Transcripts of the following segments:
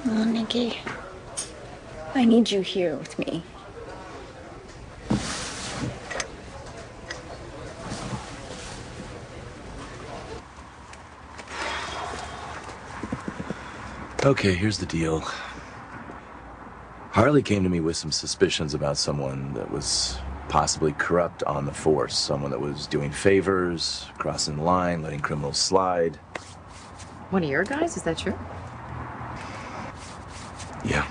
Oh, Nikki. I need you here with me. Okay, here's the deal. Harley came to me with some suspicions about someone that was possibly corrupt on the force. Someone that was doing favors, crossing the line, letting criminals slide. One of your guys? Is that true? Yeah.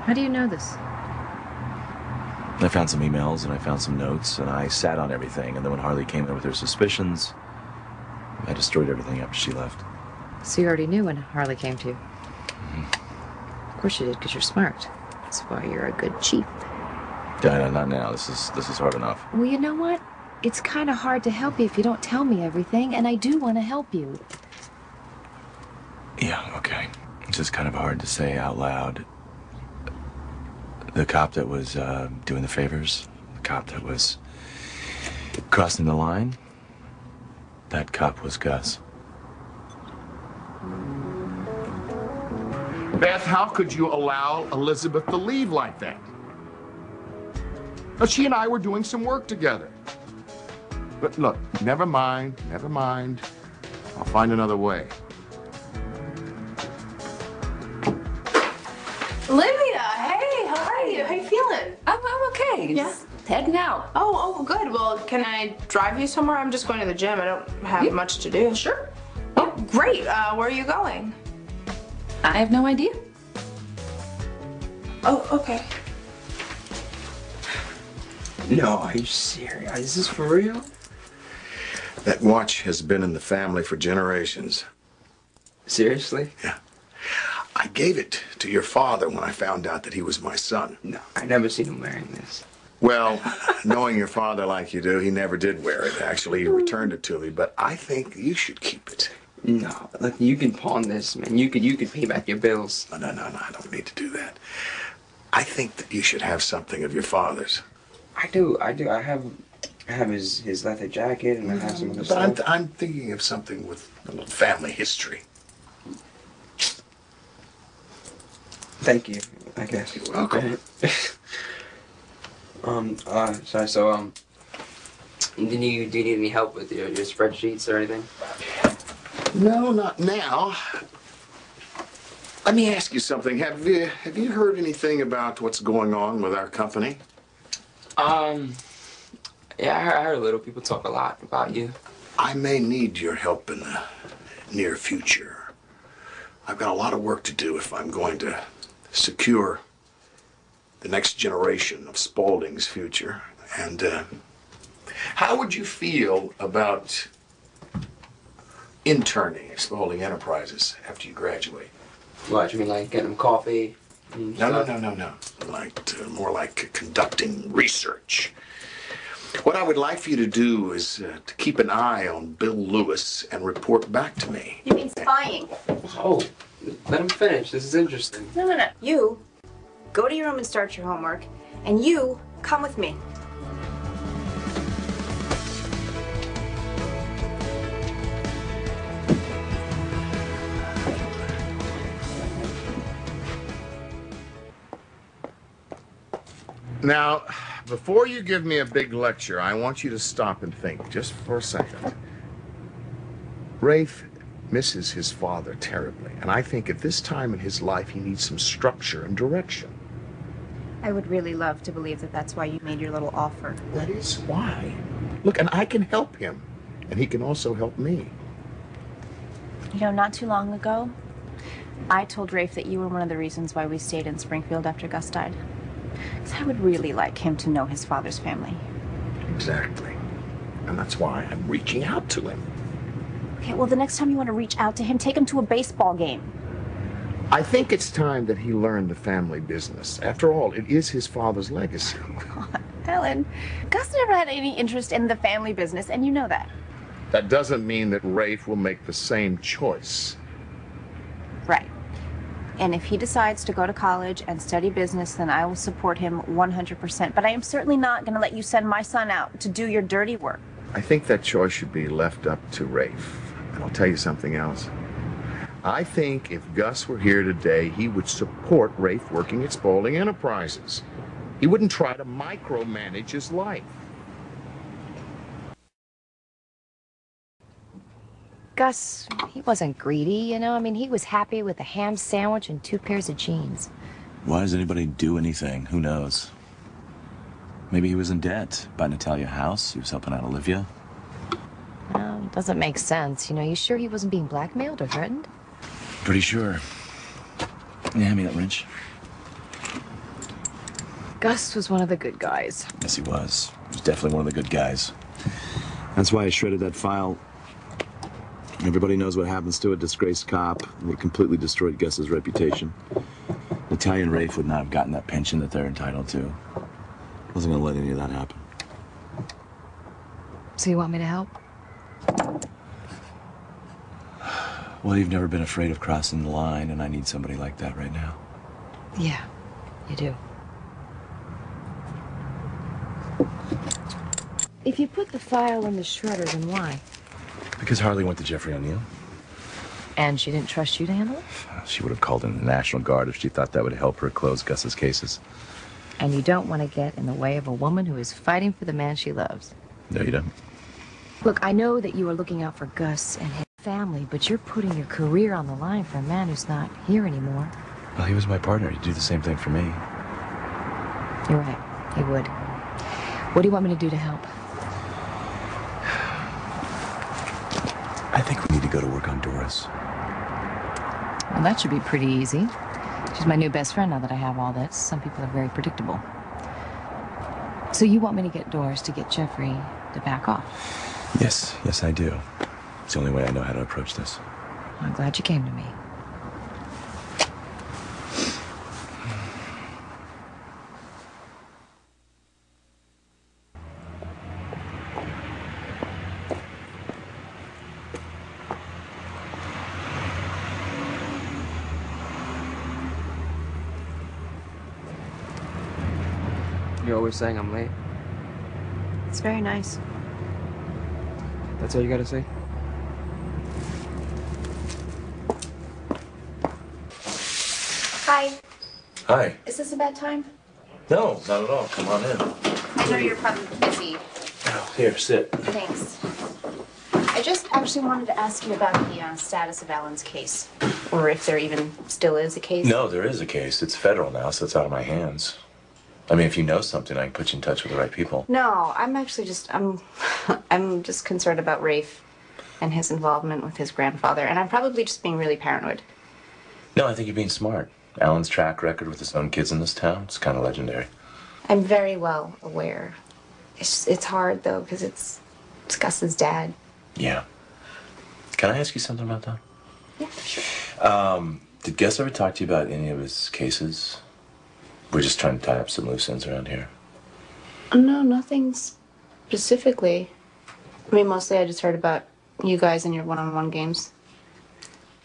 How do you know this? I found some emails and I found some notes and I sat on everything. And then when Harley came in with her suspicions, I destroyed everything after she left. So you already knew when Harley came to you? Mm-hmm. Of course you did, because you're smart. That's why you're a good chief. Dinah, not now. This is hard enough. Well, you know what? It's kind of hard to help you if you don't tell me everything, and I do want to help you. Yeah, okay. It's just kind of hard to say out loud. The cop that was doing the favors, the cop that was crossing the line, that cop was Gus. Beth, how could you allow Elizabeth to leave like that? Now, she and I were doing some work together. But look, never mind, never mind. I'll find another way. Olivia, hey, how are you? How you feeling? I'm okay. Yeah. Just heading out. Oh, good. Well, can I drive you somewhere? I'm just going to the gym. I don't have much to do. Sure. Oh, great. Where are you going? I have no idea. Oh, okay. No, are you serious? Is this for real? That watch has been in the family for generations. Seriously? Yeah. I gave it to your father when I found out that he was my son. No, I never seen him wearing this. Well, knowing your father like you do, he never did wear it. Actually, he returned it to me, but I think you should keep it. No, look, you can pawn this, man. You could pay back your bills. No, I don't need to do that. I think that you should have something of your father's. I do. I have his leather jacket, and I have some other stuff. But I'm thinking of something with a little family history. Thank you, I guess. You're welcome. So, do you need any help with your spreadsheets or anything? No, not now. Let me ask you something. Have you heard anything about what's going on with our company? Yeah, I heard a little. People talk a lot about you. I may need your help in the near future. I've got a lot of work to do if I'm going to secure the next generation of Spaulding's future. And how would you feel about interning at Spaulding Enterprises after you graduate? What, you mean like getting them coffee? No. More like conducting research. What I would like for you to do is to keep an eye on Bill Lewis and report back to me. You mean spying? Oh, let him finish. This is interesting. No. You go to your room and start your homework, and you come with me. Now, before you give me a big lecture, I want you to stop and think just for a second. Rafe misses his father terribly, and I think at this time in his life he needs some structure and direction. I would really love to believe that that's why you made your little offer. That is why. Look, and I can help him, and he can also help me. You know, not too long ago, I told Rafe that you were one of the reasons why we stayed in Springfield after Gus died. Because I would really like him to know his father's family. Exactly. And that's why I'm reaching out to him. Okay, well, the next time you want to reach out to him, take him to a baseball game. I think it's time that he learned the family business. After all, it is his father's legacy. God, Helen, Gus never had any interest in the family business, and you know that. That doesn't mean that Rafe will make the same choice. Right. And if he decides to go to college and study business, then I will support him 100%. But I am certainly not going to let you send my son out to do your dirty work. I think that choice should be left up to Rafe. And I'll tell you something else. I think if Gus were here today, he would support Rafe working at Spaulding Enterprises. He wouldn't try to micromanage his life. Gus, he wasn't greedy, you know? I mean, he was happy with a ham sandwich and 2 pairs of jeans. Why does anybody do anything? Who knows? Maybe he was in debt. Bought Natalia a house. He was helping out Olivia. Well, it doesn't make sense. You know, you sure he wasn't being blackmailed or threatened? Pretty sure. Yeah, hand me that wrench. Gus was one of the good guys. Yes, he was. He was definitely one of the good guys. That's why I shredded that file. Everybody knows what happens to a disgraced cop. It would have completely destroyed Gus's reputation. Natalia and Rafe would not have gotten that pension that they're entitled to. I wasn't going to let any of that happen. So you want me to help? Well, you've never been afraid of crossing the line, and I need somebody like that right now. Yeah, you do. If you put the file in the shredder, then why? Because Harley went to Jeffrey O'Neill. And she didn't trust you to handle it? She would have called in the National Guard if she thought that would help her close Gus's cases. And you don't want to get in the way of a woman who is fighting for the man she loves. No, you don't. Look, I know that you are looking out for Gus and his family, but you're putting your career on the line for a man who's not here anymore. Well, he was my partner. He'd do the same thing for me. You're right. He would. What do you want me to do to help? I think we need to go to work on Doris. Well, that should be pretty easy. She's my new best friend now that I have all this. Some people are very predictable. So you want me to get Doris to get Jeffrey to back off? Yes, yes, I do. It's the only way I know how to approach this. I'm glad you came to me. You're always saying I'm late. It's very nice. That's all you gotta say? Hi. Hi. Is this a bad time? No, not at all. Come on in. I know you're probably busy. Oh, here, sit. Thanks. I just actually wanted to ask you about the status of Alan's case. Or if there even still is a case. No, there is a case. It's federal now, so it's out of my hands. I mean, if you know something, I can put you in touch with the right people. No, I'm actually just, I'm just concerned about Rafe and his involvement with his grandfather. And I'm probably just being really paranoid. No, I think you're being smart. Alan's track record with his own kids in this town, it's kind of legendary. I'm very well aware. It's hard, though, because it's Gus's dad. Yeah. Can I ask you something about that? Yeah, sure. Did Gus ever talk to you about any of his cases? We're just trying to tie up some loose ends around here. No, nothing specifically. I mean, mostly I just heard about you guys and your one-on-one games.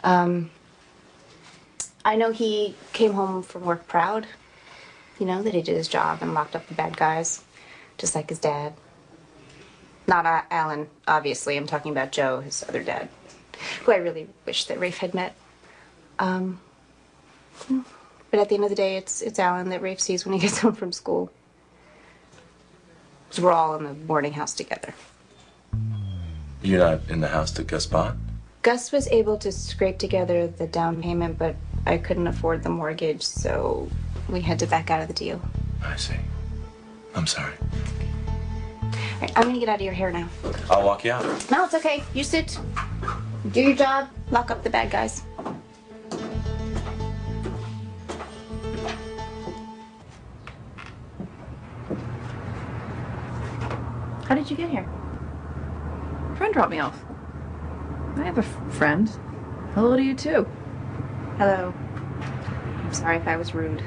I know he came home from work proud. You know, that he did his job and locked up the bad guys, just like his dad. Not Alan, obviously. I'm talking about Joe, his other dad, who I really wish that Rafe had met. But at the end of the day, it's Alan that Rafe sees when he gets home from school. So we're all in the boarding house together. You're not in the house that Gus bought? Gus was able to scrape together the down payment, but I couldn't afford the mortgage, so we had to back out of the deal. I see. I'm sorry. All right, I'm gonna get out of your hair now. I'll walk you out. No, it's okay. You sit. Do your job. Lock up the bad guys. How did you get here? A friend dropped me off. I have a friend. Hello to you too. Hello. I'm sorry if I was rude.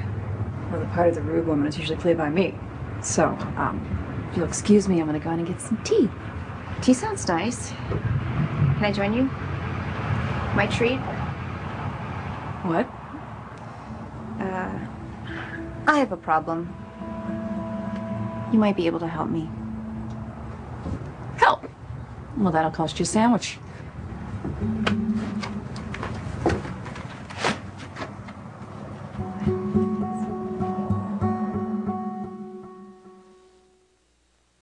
Well, the part of the rude woman is usually played by me. So, if you'll excuse me, I'm gonna go in and get some tea. Tea sounds nice. Can I join you? My treat? What? I have a problem. You might be able to help me. Help. Well, that'll cost you a sandwich. boy.